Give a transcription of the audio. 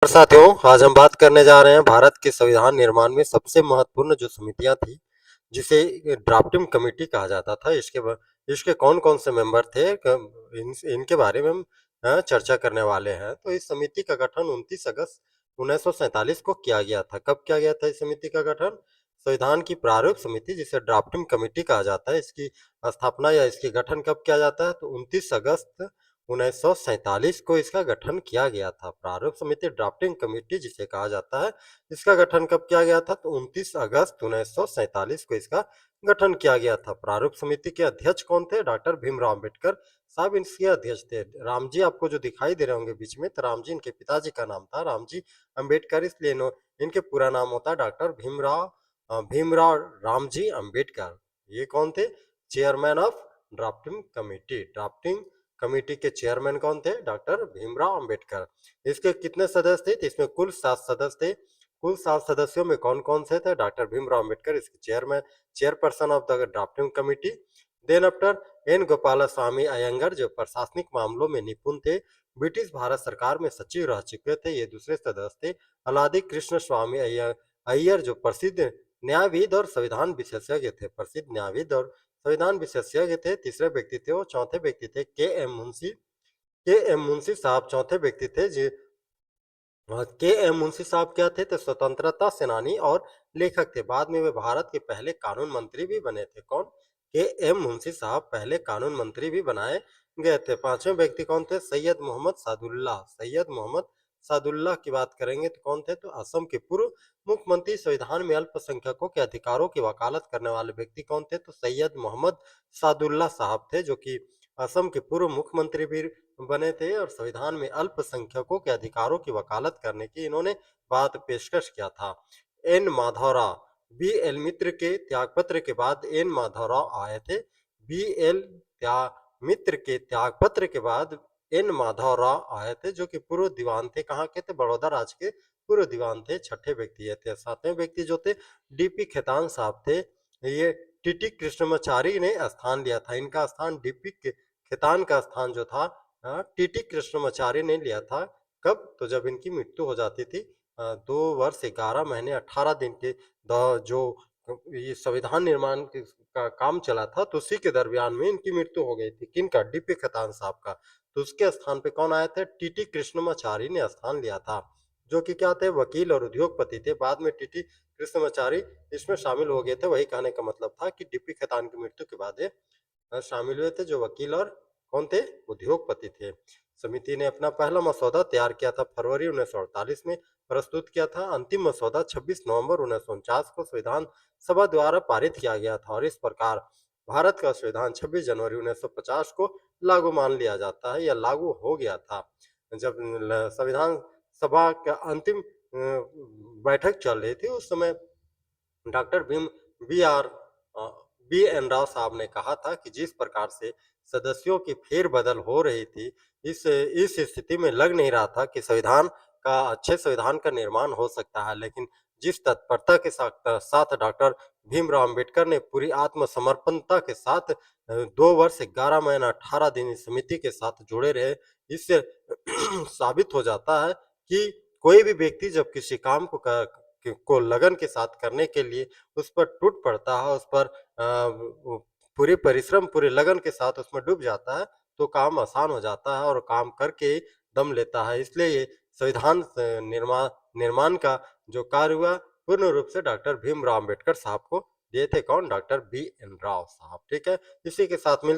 साथियों, आज हम बात करने जा रहे हैं भारत के संविधान निर्माण में सबसे महत्वपूर्ण जो समितियां थी, जिसे ड्राफ्टिंग कमेटी कहा जाता था। इसके कौन-कौन से मेंबर थे, इनके बारे में हम चर्चा करने वाले हैं। तो इस समिति का गठन 29 अगस्त 1947 को किया गया था। कब किया गया था इस समिति का गठन? संविधान की प्रारूप समिति, जिसे ड्राफ्टिंग कमेटी कहा जाता है, इसकी स्थापना या इसके गठन कब किया जाता है? तो 29 अगस्त 1947 को इसका गठन किया गया था। प्रारूप समिति ड्राफ्टिंग कमेटी जिसे कहा जाता है, इसका गठन कब किया गया था? तो 29 अगस्त 1947 को इसका गठन किया गया था। प्रारूप समिति के अध्यक्ष कौन थे? डॉक्टर भीमराव अंबेडकर साहब इसके अध्यक्ष थे। राम जी आपको जो दिखाई दे रहे होंगे बीच में, तो राम जी इनके पिताजी का नाम था, रामजी अंबेडकर, इसलिए इनके पूरा नाम होता है डॉक्टर भीमराव रामजी अंबेडकर। ये कौन थे? Chairman of drafting committee. Drafting committee के चेयरमैन कौन थे? डॉक्टर भीमराव अंबेडकर। इसके कितने सदस्य थे? तो इसमें कुल 7 सदस्य थे। कुल 7 सदस्यों में कौन-कौन से थे? डॉक्टर भीमराव अंबेडकर इसके chairperson of the drafting committee. Then after N Gopalaswami Ayyangar, जो प्रशासनिक मामलों में निपुण थे, ब्रिटिश भारत सरकार में सचिव रह चुके थे, ये दूसरे सदस्य थे। अलादि कृष्ण स्वामी अय्यर, जो प्रसिद्ध न्यायविद और संविधान विशेषज्ञ थे, प्रसिद्ध न्यायविद और संविधान विशेषज्ञ थे। तीसरे व्यक्ति थे वो, चौथे व्यक्ति थे के एम मुंशी साहब चौथे व्यक्ति थे। जी, के एम मुंशी साहब क्या थे? तो स्वतंत्रता सेनानी और लेखक थे। बाद में वे भारत के पहले कानून मंत्री भी बने थे। कौन? के एम मुंशी साहब पहले कानून मंत्री भी बनाए गए थे। पांचवें व्यक्ति कौन थे? सैयद मोहम्मद सादुल्लाह। सैयद मोहम्मद सादुल्लाह की बात करेंगे तो कौन थे? तो असम के पूर्व मुख्यमंत्री। संविधान में अल्पसंख्यकों के अधिकारों की वकालत करने वाले व्यक्ति कौन थे? तो सैयद मोहम्मद सादुल्लाह साहब थे, जो कि असम के पूर्व मुख्यमंत्री भी बने थे और संविधान में अल्पसंख्यकों के अधिकारों की वकालत करने की इन्होंने बात पेशकश किया था। एन माधवराव, बी एल मित्र के त्यागपत्र के बाद एन माधवराव आए थे। बी एल मित्र के त्यागपत्र के बाद एन माधवराव आए थे, जो कि पूर्व दीवान थे। कहाँ के थे? बड़ौदा राज्य के पूर्व दीवान थे। छठे व्यक्ति ये थे। सातवें व्यक्ति जो थे डीपी खेतान साहब थे। ये टीटी कृष्णमाचारी ने स्थान लिया था। इनका स्थान डीपी खेतान का स्थान जो था टीटी कृष्णमाचारी ने लिया था। कब? तो जब इनकी मृत्यु हो जाती थी 2 वर्ष 11 महीने 18 दिन के जो ये संविधान निर्माण का काम चला था, तो उसी के दरमियान में इनकी मृत्यु हो गई थी। किनका? डीपी खेतान साहब का। तो उसके स्थान पे कौन आए थे? टीटी कृष्णमाचारी ने स्थान लिया था, जो कि क्या थे? वकील और उद्योगपति थे। बाद में टीटी कृष्णमाचारी इसमें शामिल हो गए थे। वही कहने का मतलब था कि डीपी खेतान की मृत्यु के बाद ये शामिल हुए थे, जो वकील और कौन थे? उद्योगपति थे। समिति ने अपना पहला मसौदा तैयार किया था फरवरी 1948 में प्रस्तुत किया था। अंतिम मसौदा 26 नवंबर 1949 को संविधान सभा द्वारा पारित किया गया था और इस प्रकार भारत का संविधान 26 जनवरी 1950 को लागू मान लिया जाता है या लागू हो गया था। जब संविधान सभा का अंतिम बैठक चल रही थी, उस समय doctor B R B N Rau साहब ने कहा था कि जिस प्रकार से सदस्यों की फेरबदल हो रही थी, इस स्थिति में लग नहीं रहा था कि अच्छे संविधान का निर्माण हो सकता है। लेकिन जिस तत्परता के साथ डॉक्टर भीमराव अंबेडकर ने पूरी आत्मसमर्पणता के साथ 2 वर्ष 11 महीना 18 दिन इस समिति के साथ जुड़े रहे, इससे साबित हो जाता है कि कोई भी व्यक्ति जब किसी काम को लगन के साथ करने के लिए उस पर टूट पड़ता है, उस पर पूरे परिश्रम, पूरे लगन के साथ उसमें डूब जाता है, तो काम आसान हो जाता है और काम करके दम लेता है। इसलिए ये संविधान निर्माण का जो कार्य हुआ, पूर्ण रूप से डॉक्टर भीमराव अंबेडकर साहब को दिए थे। कौन? डॉक्टर बी एन राव साहब। ठीक है, इसी के साथ मिल